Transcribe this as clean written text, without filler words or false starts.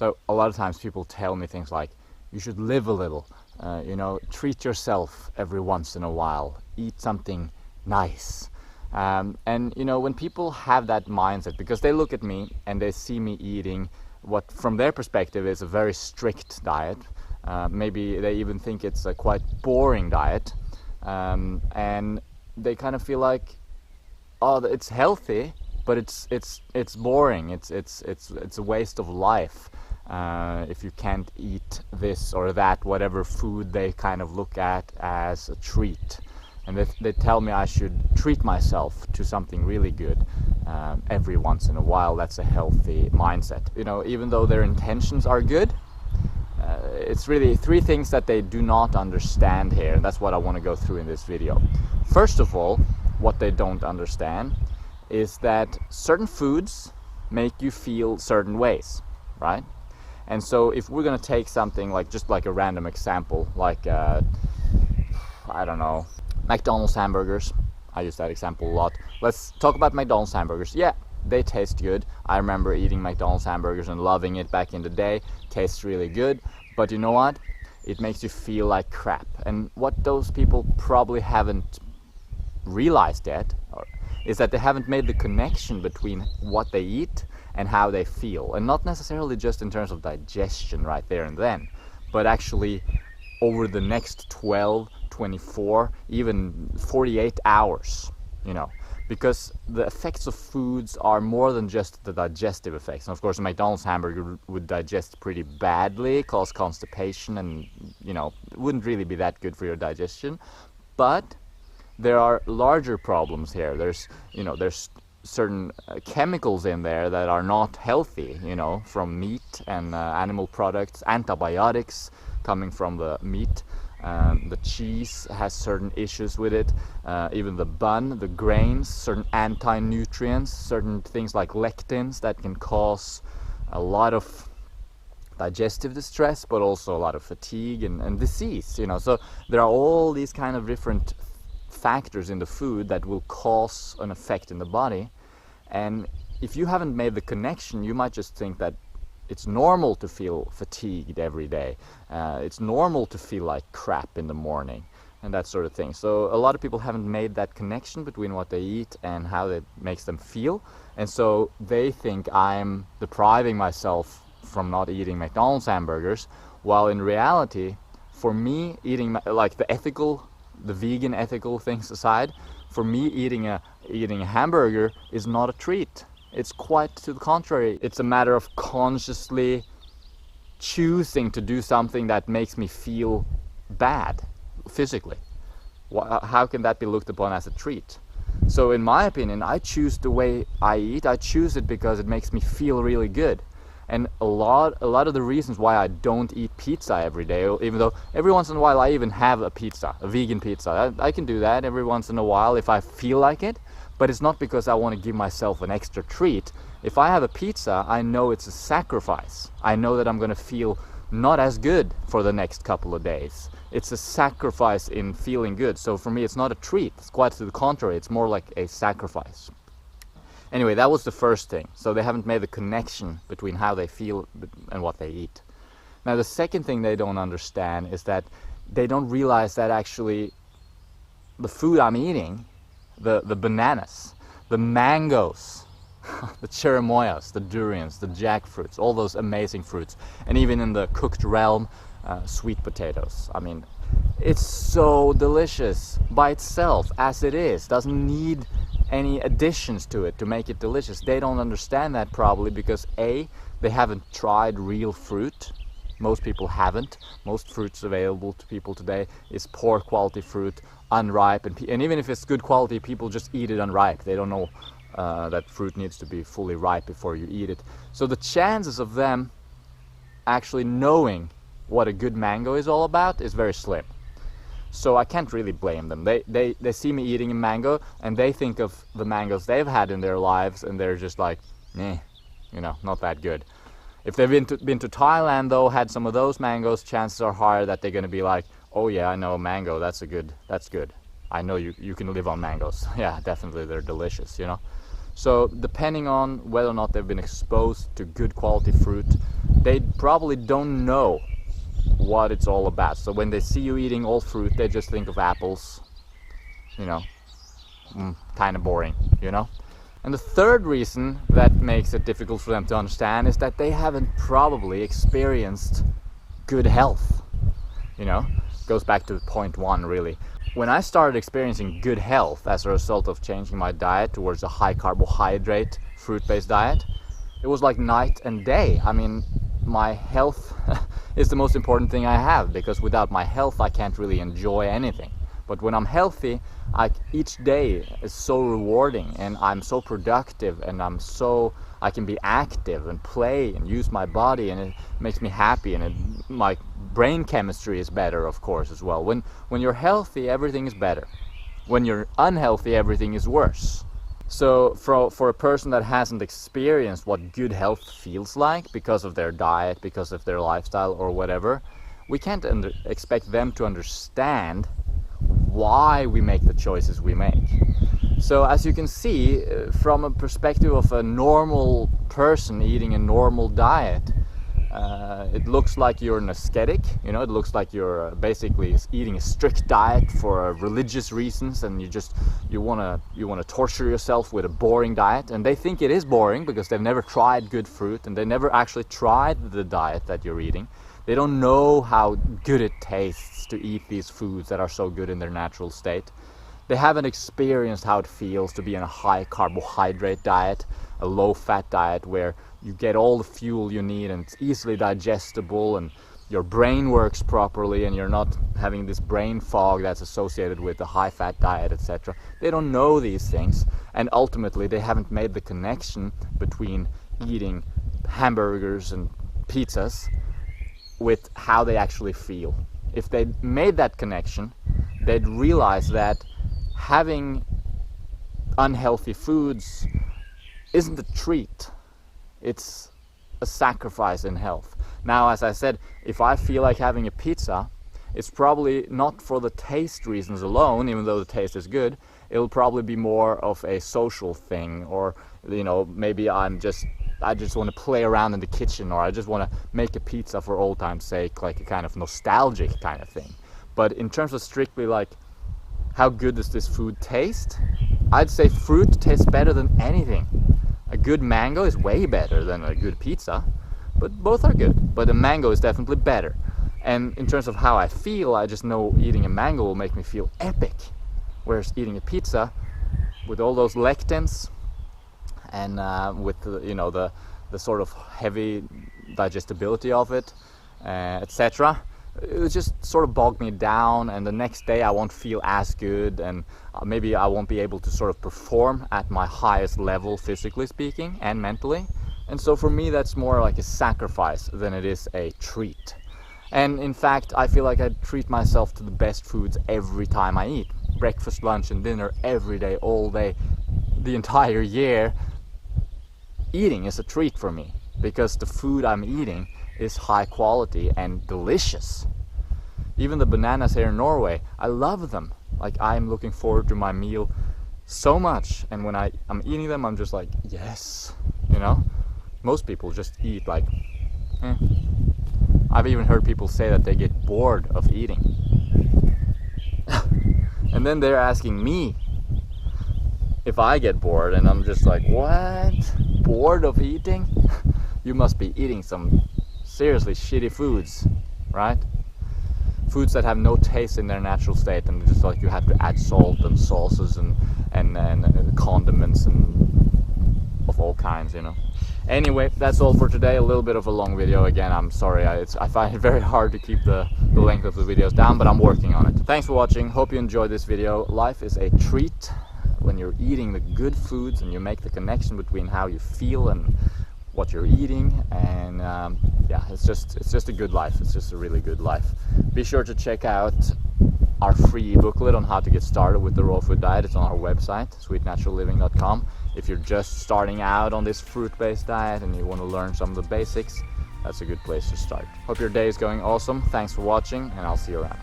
So a lot of times people tell me things like, you should live a little, treat yourself every once in a while, eat something nice. And when people have that mindset, because they look at me and they see me eating what from their perspective is a very strict diet, maybe they even think it's a quite boring diet, and they kind of feel like, oh, it's healthy, but it's boring. It's a waste of life if you can't eat this or that, whatever food they kind of look at as a treat. And they tell me I should treat myself to something really good every once in a while. That's a healthy mindset. Even though their intentions are good, it's really three things that they do not understand here, and that's what I want to go through in this video. First of all, what they don't understand is that certain foods make you feel certain ways, right? And so if we're going to take something just like a random example, like I don't know, McDonald's hamburgers. I use that example a lot. Let's talk about McDonald's hamburgers. Yeah, they taste good. I remember eating McDonald's hamburgers and loving it back in the day. Tastes really good. But you know what? It makes you feel like crap. And what those people probably haven't realized yet is that they haven't made the connection between what they eat and how they feel. And not necessarily just in terms of digestion right there and then, but actually over the next 12, 24, even 48 hours, because the effects of foods are more than just the digestive effects. And of course, a McDonald's hamburger would digest pretty badly, cause constipation, and it wouldn't really be that good for your digestion. But there are larger problems here. There's certain chemicals in there that are not healthy, from meat and animal products, antibiotics coming from the meat. The cheese has certain issues with it, even the bun, the grains, certain anti-nutrients, certain things like lectins that can cause a lot of digestive distress, but also a lot of fatigue and disease. So there are all these kind of different factors in the food that will cause an effect in the body. And if you haven't made the connection, you might just think that it's normal to feel fatigued every day. It's normal to feel like crap in the morning and that sort of thing. So a lot of people haven't made that connection between what they eat and how it makes them feel. And so they think I'm depriving myself from not eating McDonald's hamburgers, while in reality, for me, eating the vegan ethical things aside, for me eating a hamburger is not a treat. It's quite to the contrary. It's a matter of consciously choosing to do something that makes me feel bad physically. How can that be looked upon as a treat? So in my opinion, I choose the way I eat. I choose it because it makes me feel really good. And a lot of the reasons why I don't eat pizza every day, even though every once in a while I even have a pizza, a vegan pizza. I can do that every once in a while if I feel like it. But it's not because I want to give myself an extra treat. If I have a pizza, I know it's a sacrifice. I know that I'm going to feel not as good for the next couple of days. It's a sacrifice in feeling good. So for me, it's not a treat. It's quite to the contrary. It's more like a sacrifice. Anyway, that was the first thing. So they haven't made the connection between how they feel and what they eat. Now, the second thing they don't understand is that they don't realize that actually the food I'm eating, the bananas, the mangoes, the cherimoyas, the durians, the jackfruits, all those amazing fruits, and even in the cooked realm, sweet potatoes. I mean, it's so delicious by itself as it is. Doesn't need any additions to it to make it delicious. They don't understand that probably because A, they haven't tried real fruit. Most people haven't. Most fruits available to people today is poor quality fruit, unripe, and even if it's good quality, people just eat it unripe. They don't know that fruit needs to be fully ripe before you eat it. So the chances of them actually knowing what a good mango is all about is very slim. So I can't really blame them. They see me eating a mango and they think of the mangoes they've had in their lives and they're just like, not that good. If they've been to Thailand though, had some of those mangoes, chances are higher that they're going to be like, oh yeah, I know mango, that's good. I know you can live on mangoes. Yeah, definitely they're delicious, So depending on whether or not they've been exposed to good quality fruit, they probably don't know what it's all about. So when they see you eating all fruit, they just think of apples, you know, kind of boring, you know. And the third reason that makes it difficult for them to understand is that they haven't probably experienced good health, you know. Goes back to point one, really. When I started experiencing good health as a result of changing my diet towards a high carbohydrate, fruit-based diet, it was like night and day. I mean, my health is the most important thing I have, because without my health I can't really enjoy anything. But when I'm healthy, each day is so rewarding, and I'm so productive, and I can be active and play and use my body, and it makes me happy, and my brain chemistry is better, of course, as well. When you're healthy, everything is better. When you're unhealthy, everything is worse. So for a person that hasn't experienced what good health feels like because of their diet, because of their lifestyle or whatever, we can't expect them to understand why we make the choices we make. So as you can see, from a perspective of a normal person eating a normal diet, it looks like you're an ascetic, you know. It looks like you're basically eating a strict diet for religious reasons, and you want to torture yourself with a boring diet. And they think it is boring because they've never tried good fruit, and they never actually tried the diet that you're eating. They don't know how good it tastes to eat these foods that are so good in their natural state. They haven't experienced how it feels to be in a high carbohydrate diet, a low fat diet where you get all the fuel you need and it's easily digestible and your brain works properly and you're not having this brain fog that's associated with the high fat diet, etc. They don't know these things, and ultimately they haven't made the connection between eating hamburgers and pizzas with how they actually feel. If they'd made that connection, they'd realize that having unhealthy foods isn't a treat, it's a sacrifice in health. Now, as I said, if I feel like having a pizza, it's probably not for the taste reasons alone, even though the taste is good. It'll probably be more of a social thing, or, you know, maybe I just want to play around in the kitchen, or I just want to make a pizza for old time's sake, like a kind of nostalgic kind of thing. But in terms of strictly like how good does this food taste, I'd say fruit tastes better than anything. A good mango is way better than a good pizza, but both are good. But a mango is definitely better. And in terms of how I feel, I just know eating a mango will make me feel epic. Whereas eating a pizza, with all those lectins, and with the sort of heavy digestibility of it, etc., it would just sort of bog me down, and the next day I won't feel as good, and maybe I won't be able to sort of perform at my highest level, physically speaking and mentally. And so for me, that's more like a sacrifice than it is a treat. And in fact, I feel like I treat myself to the best foods every time I eat. Breakfast, lunch and dinner every day, all day, the entire year. Eating is a treat for me because the food I'm eating is high quality and delicious. Even the bananas here in Norway, I love them. Like, I'm looking forward to my meal so much, and when I'm eating them, I'm just like, yes, you know. Most people just eat like, I've even heard people say that they get bored of eating. And then they're asking me if I get bored, and I'm just like, what? Bored of eating? You must be eating some seriously shitty foods, right? Foods that have no taste in their natural state, and just like you have to add salt and sauces and condiments and of all kinds, you know. Anyway, that's all for today. A little bit of a long video again. I'm sorry. I find it very hard to keep the length of the videos down, but I'm working on it. Thanks for watching. Hope you enjoyed this video. Life is a treat when you're eating the good foods and you make the connection between how you feel and what you're eating, and yeah, it's just a good life. It's just a really good life. Be sure to check out our free booklet on how to get started with the raw food diet. It's on our website, sweetnaturalliving.com. If you're just starting out on this fruit-based diet and you want to learn some of the basics, that's a good place to start. Hope your day is going awesome. Thanks for watching, and I'll see you around.